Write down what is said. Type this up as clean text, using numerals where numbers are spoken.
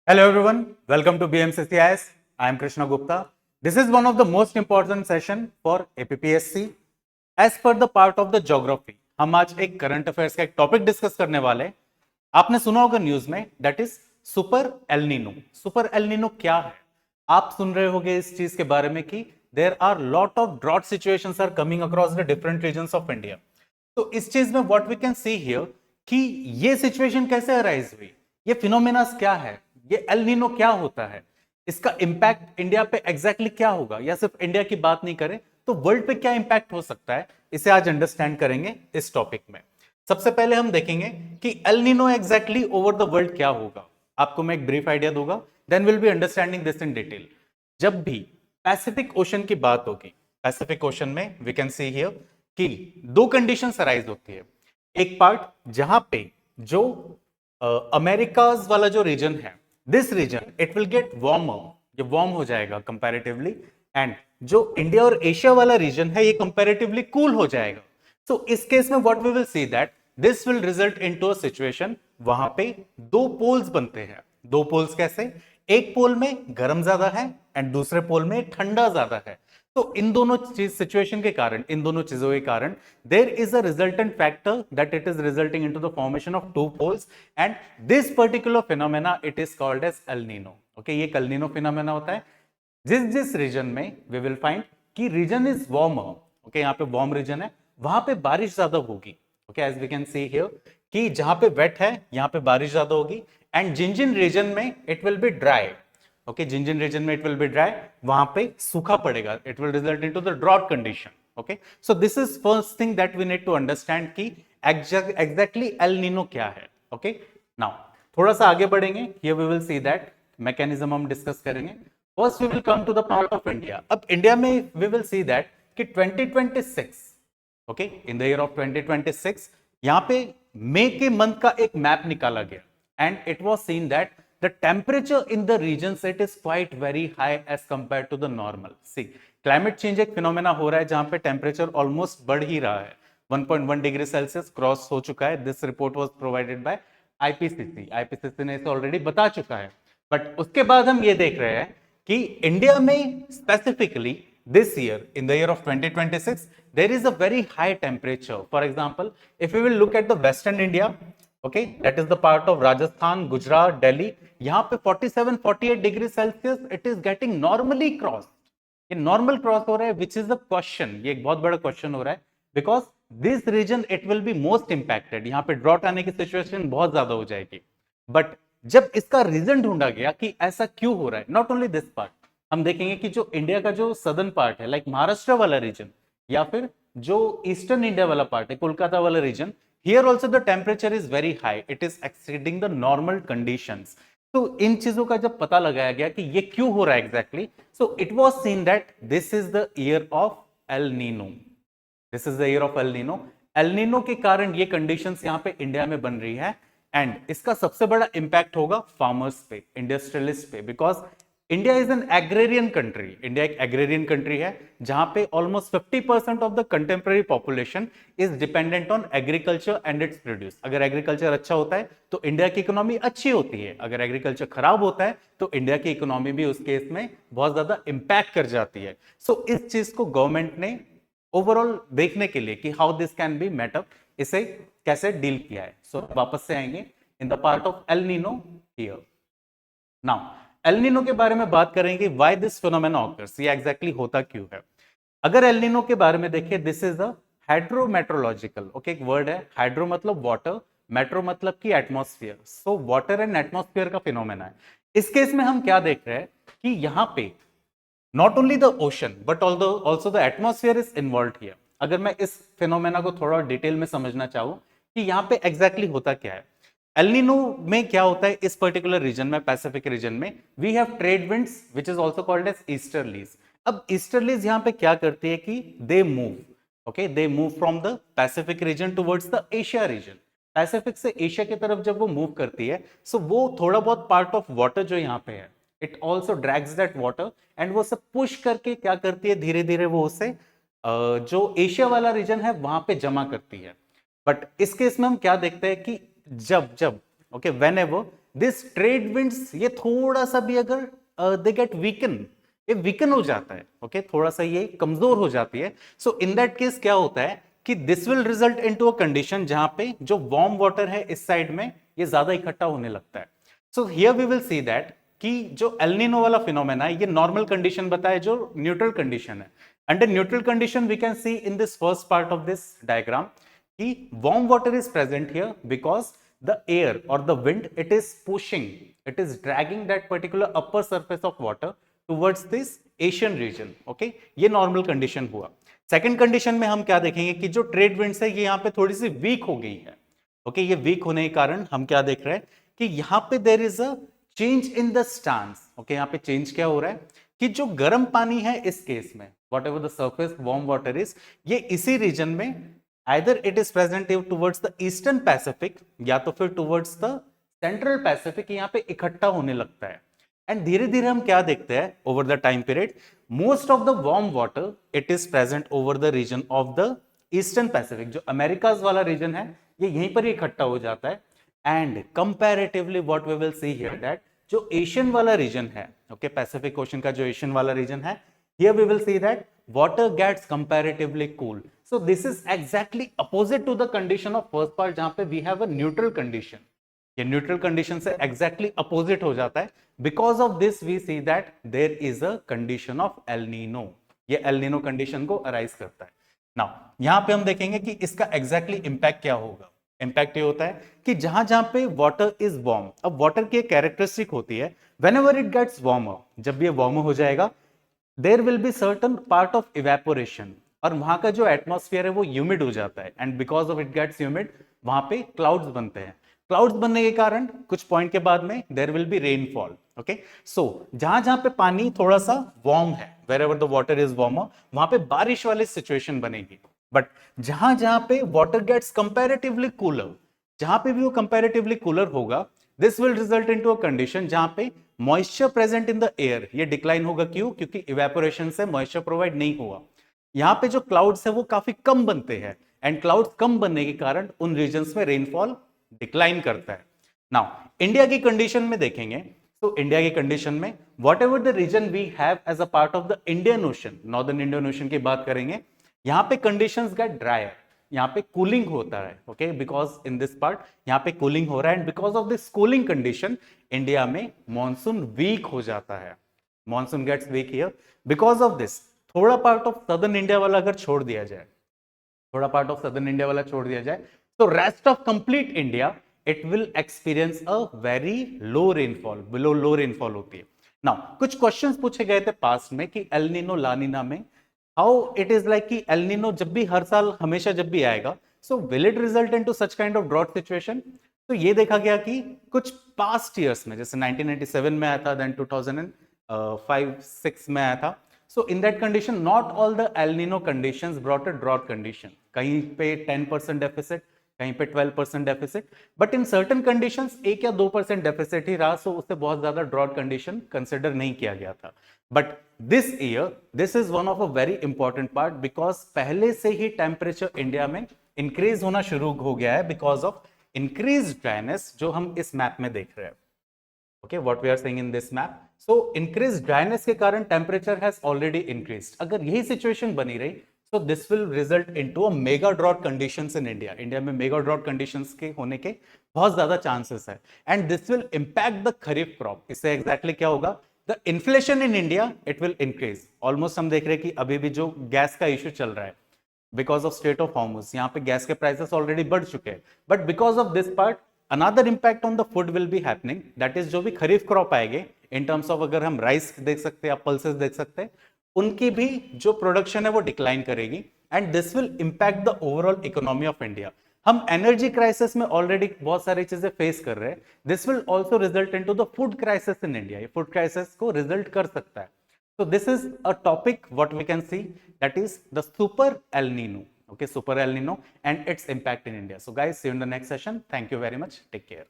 Hello everyone, welcome to BMCCIS. I am Krishna Gupta. This is one of the most important session for APPSC. As per the part of the geography, हम आज एक current affairs का एक topic discuss करने वाले हैं. आपने सुना होगा न्यूज में, that is super El Nino. Super L Nino क्या है? आप सुन रहे होंगे इस चीज के बारे में कि there are lot of drought situations are coming across the different regions of India. तो इस चीज में what we can see here कि ये सिचुएशन कैसे अराइज हुई, ये फिनोमेनास क्या है, ये एल नीनो क्या होता है, इसका इंपैक्ट इंडिया पे एग्जैक्टली क्या होगा, या सिर्फ इंडिया की बात नहीं करें तो वर्ल्ड पे क्या इंपैक्ट हो सकता है, इसे आज अंडरस्टैंड करेंगे इस टॉपिक में. सबसे पहले हम देखेंगे कि El Nino exactly over the world क्या होगा. आपको मैं एक ब्रीफ आइडिया दूंगा, then will be understanding this in detail. जब भी पैसिफिक ओशन की बात होगी, पैसिफिक ओशन में वी कैन सी हियर कि दो कंडीशंस अराइज होती है. एक पार्ट जहां पे जो अमेरिकाज वाला जो रीजन है, this region it will get warmer, ये वार्म हो जाएगा कंपैरेटिवली, एंड जो इंडिया और एशिया वाला रीजन है ये कंपैरेटिवली कूल हो जाएगा. सो इस केस में what we will see that this will result into a situation, वहां पे दो पोल्स बनते हैं. दो पोल्स कैसे? एक पोल में गर्म ज्यादा है एंड दूसरे पोल में ठंडा ज्यादा है. तो इन दोनों चीज सिचुएशन के कारण, इन दोनों चीजों के कारण there is a resultant factor that it is resulting into the formation of two poles, and this particular phenomena it is called as El Nino. Okay, ये एल नीनो फिनोमेना होता है जिस जिस रीजन में वी विल फाइंड कि region is warmer. Okay, यहाँ पे warm reason है, वहां पे बारिश ज्यादा होगी. Okay, as we can see here कि जहां पे वेट है यहाँ पे बारिश ज्यादा होगी, एंड जिन जिन रीजन में it will be dry. Okay, जिन जिन रीजन में इट विल बी ड्राई वहां पे सूखा पड़ेगा, it will result into the drought condition. Okay, so this is first thing that we need to understand कि एग्जैक्टली एल नीनो क्या है. ओके, नाउ थोड़ा सा आगे बढ़ेंगे, here we will see that mechanism हम डिस्कस करेंगे. First we will come to the part of India. अब इंडिया में वी विल सी दैट कि 2026, okay, in the year of 2026 यहां पे मई के मंथ का एक मैप निकाला गया, and it was seen that the temperature in the regions it is quite very high as compared to the normal. See, climate change एक phenomena हो रहा है जहां पे टेम्परेचर ऑलमोस्ट बढ़ ही रहा है, 1.1 डिग्री सेल्सियस क्रॉस हो चुका है. This report was provided by IPCC ने इसे ऑलरेडी बता चुका है. बट उसके बाद हम ये देख रहे हैं कि इंडिया में specifically this year, in the year of 2026, there is a very high temperature. For example, if we will look at the western India, okay, that is the part of Rajasthan, Gujarat, Delhi, यहाँ पे 47-48 degree Celsius it is getting normally cross. ये normal cross हो रहा है, which is the question. ये एक बहुत बड़ा क्वेश्चन हो रहा है because this region it will be most impacted. यहाँ पे ड्रॉट आने की सिचुएशन बहुत ज्यादा हो जाएगी. बट जब इसका रीजन ढूंढा गया कि ऐसा क्यों हो रहा है, नॉट ओनली दिस पार्ट, हम देखेंगे कि जो इंडिया का जो सदर्न पार्ट है, लाइक महाराष्ट्र वाला रीजन या फिर जो ईस्टर्न इंडिया वाला पार्ट है, कोलकाता वाला region, here also the temperature is very high, it is exceeding the normal conditions. तो इन चीजों का जब पता लगाया गया कि ये क्यों हो रहा है exactly, so it was seen that this is the year of El Nino. This is the year of El Nino. L Nino के कारण ये कंडीशंस यहाँ पे इंडिया में बन रही है, एंड इसका सबसे बड़ा इंपैक्ट होगा फार्मर्स पे, इंडस्ट्रियलिस्ट पे, because India is an agrarian country. India एक एग्रेरियन कंट्री है जहां पे almost 50% of the contemporary population is dependent on agriculture and it's produce. अगर एग्रीकल्चर अच्छा होता है तो इंडिया की इकोनॉमी अच्छी होती है, अगर एग्रीकल्चर खराब होता है तो इंडिया की इकोनॉमी भी उस केस में बहुत ज्यादा इंपैक्ट कर जाती है. सो इस चीज को गवर्नमेंट ने ओवरऑल देखने के लिए कि how this can be met up, इसे कैसे डील किया है. सो वापस से आएंगे in the part of El Nino here. Now El Nino के बारे में बात करेंगे, व्हाई दिस फिनोमेना ऑकर्स, ये एग्जैक्टली होता क्यों है. अगर एल नीनो के बारे में देखिए, this is a hydrometeorological, okay, एक वर्ड है, हाइड्रो मतलब वाटर, मेट्रो मतलब कि atmosphere, so water and atmosphere का फिनोमेना है. इस केस में हम क्या देख रहे हैं कि यहाँ पे not only the ocean but also the atmosphere is involve here. अगर मैं इस फिनोमेना को थोड़ा डिटेल में समझना चाहूँ कि यहाँ पे एग्जैक्टली होता क्या है. एल नीनो में क्या होता है, इस पर्टिकुलर रीजन में, पैसिफिक रीजन में, we have trade winds which is also called as easterlies. अब ईस्टर्लीज यहां पे क्या करती है कि they move, okay, they move from the Pacific region towards the Asia region. Pacific से एशिया की तरफ जब वो मूव करती है, सो वो थोड़ा बहुत पार्ट ऑफ वाटर जो यहाँ पे है, it also drags that water, and वो सब पुश करके क्या करती है, धीरे धीरे वो उसे जो एशिया वाला रीजन है वहां पे जमा करती है. बट इस केस में हम क्या देखते हैं कि जब जब okay, when ever this trade winds ये थोड़ा सा भी अगर दे गेट वीकन, ये वीकन हो जाता है, ओके थोड़ा सा ये कमजोर हो जाती है। सो इन दैट केस क्या होता है कि this will result into a condition जहां पे जो वार्म वाटर है इस साइड में ये ज्यादा इकट्ठा होने लगता है। So here we will see that कि जो एल नीनो वाला फिनोमेना है ये नॉर्मल कंडीशन बताए जो न्यूट्रल कंडीशन है। Under neutral condition we can see in this first part of this diagram कि warm water is present here because the air or the wind, it is pushing, it is dragging that particular upper surface of water towards this Asian region. Okay, ये normal condition हुआ। Second condition में हम क्या देखेंगे कि जो trade winds है ये यहाँ पे थोड़ी सी वीक हो गई है। ओके, ये वीक होने के कारण हम क्या देख रहे हैं कि यहाँ पे there is a change in the stance. Okay, यहाँ पे चेंज क्या हो रहा है कि जो गर्म पानी है इस केस में whatever the surface warm water is, ये इसी रीजन में either it is present towards the eastern Pacific या तो फिर towards the central Pacific यहाँ पे इकट्ठा होने लगता है। एंड धीरे धीरे हम क्या देखते हैं over the time period, most of the warm water it is present over the region of the eastern Pacific. जो अमेरिकाज वाला रीजन है ये यहीं पर ही इकट्ठा हो जाता है। And comparatively what we will see here that जो एशियन वाला रीजन है, ओके पैसिफिक ओशन का जो एशियन वाला रीजन है, here we will see that water gets comparatively cool. So this is exactly opposite to the condition of first part जहां पे we have a neutral condition. ये neutral condition से exactly opposite हो जाता है। Because of this we see that there is a condition of El Nino. ये El Nino condition को arise करता है। Now यहाँ पे हम देखेंगे कि इसका exactly impact क्या होगा। इम्पैक्ट ये होता है कि जहां जहां पे वाटर इज वार्म, अब वाटर की एक कैरेक्टरिस्टिक होती है व्हेनेवर इट गेट्स वार्मर, जब ये वार्म हो जाएगा there will be certain part of evaporation, और वहां का जो एटमॉस्फेयर है वो ह्यूमिड हो जाता है। And because of it gets humid वहां पे क्लाउड्स बनते हैं। क्लाउड्स बनने के कारण कुछ पॉइंट के बाद में there will be rainfall. Okay, so जहां जहां पे पानी थोड़ा सा वार्म है, wherever the water is warmer, वहां पे बारिश वाली सिचुएशन बनेगी। बट जहां जहां पे वाटर गेट्स कंपैरेटिवली कूलर, जहां पे भी वो कंपैरेटिवली कूलर होगा, this will result into a condition जहां पे moisture present in the air ये डिक्लाइन होगा। क्यों? क्योंकि इवेपोरेशन से मॉइस्चर प्रोवाइड नहीं हुआ। यहाँ पे जो क्लाउड्स है वो काफी कम बनते हैं, एंड क्लाउड्स कम बनने के कारण उन रीजन्स में रेनफॉल डिक्लाइन करता है। नाउ इंडिया की कंडीशन में देखेंगे तो इंडिया की कंडीशन में whatever the region we have as a part of the Indian Ocean, northern Indian Ocean की बात करेंगे, यहाँ पे कंडीशंस गेट ड्रायर, यहाँ पे कूलिंग होता है। Okay, because in this part यहाँ पे कूलिंग हो रहा है, and because of this cooling condition India में मॉनसून वीक हो जाता है। Monsoon gets weak here because of this. थोड़ा पार्ट ऑफ सदर्न इंडिया वाला अगर छोड़ दिया जाए, थोड़ा पार्ट ऑफ सदर्न इंडिया वाला छोड़ दिया जाए, तो rest of complete India it will experience a very low rainfall, below low rainfall होती है। नाउ कुछ क्वेश्चंस पूछे गए थे पास्ट में कि एल नीनो ला नीना में हाउ इट इज लाइक कि एल नीनो जब भी हर साल हमेशा जब भी आएगा, so will it result into such kind of drought situation. तो ये देखा गया कि कुछ पास्ट ईयर्स में, जैसे 1997 में आया था, देन 2005-6 में आया था। So in that condition not all the El Nino conditions brought a drought condition. कहीं पे 10% डेफिसिट, कहीं पे 12% deficit, but in certain conditions 1 या 2% डेफिसिट ही रहा, सो उससे बहुत ज्यादा ड्रॉट कंडीशन कंसिडर नहीं किया गया था। But this year this is one of a very important part, because पहले से ही टेम्परेचर इंडिया में इंक्रीज होना शुरू हो गया है बिकॉज ऑफ इंक्रीज ड्राइनेस, जो हम इस मैप में देख रहे हैं। Okay, what we are seeing in this map, so increase dryness के कारण टेम्परेचर हैज ऑलरेडी इंक्रीज्ड। अगर यही सिचुएशन बनी रही so this will result into a mega drought conditions in India. India में मेगा ड्रॉट कंडीशंस के होने के बहुत ज्यादा चांसेस है, and this will impact the kharif crop. इससे एग्जैक्टली क्या होगा, the inflation in India it will increase. Almost हम देख रहे हैं कि अभी भी जो गैस का इश्यू चल रहा है because of state of Hormuz, यहाँ पे गैस के प्राइसेस ऑलरेडी बढ़ चुके हैं, but because of this part another impact on the food will be happening, that is जो भी खरीफ क्रॉप आएंगे इन टर्म्स ऑफ, अगर हम राइस देख सकते हैं या पल्सेस देख सकते हैं, उनकी भी जो प्रोडक्शन है वो डिक्लाइन करेगी, and this will impact the overall economy of India. हम एनर्जी क्राइसिस में ऑलरेडी बहुत सारी चीजें फेस कर रहे हैं, this will also result into the food crisis in India. ये फूड क्राइसिस को रिजल्ट कर सकता है। So this is a topic what we can see, that is the super El Nino. Okay, super El Nino and its impact in India. So guys, see you in the next session. Thank you very much. Take care.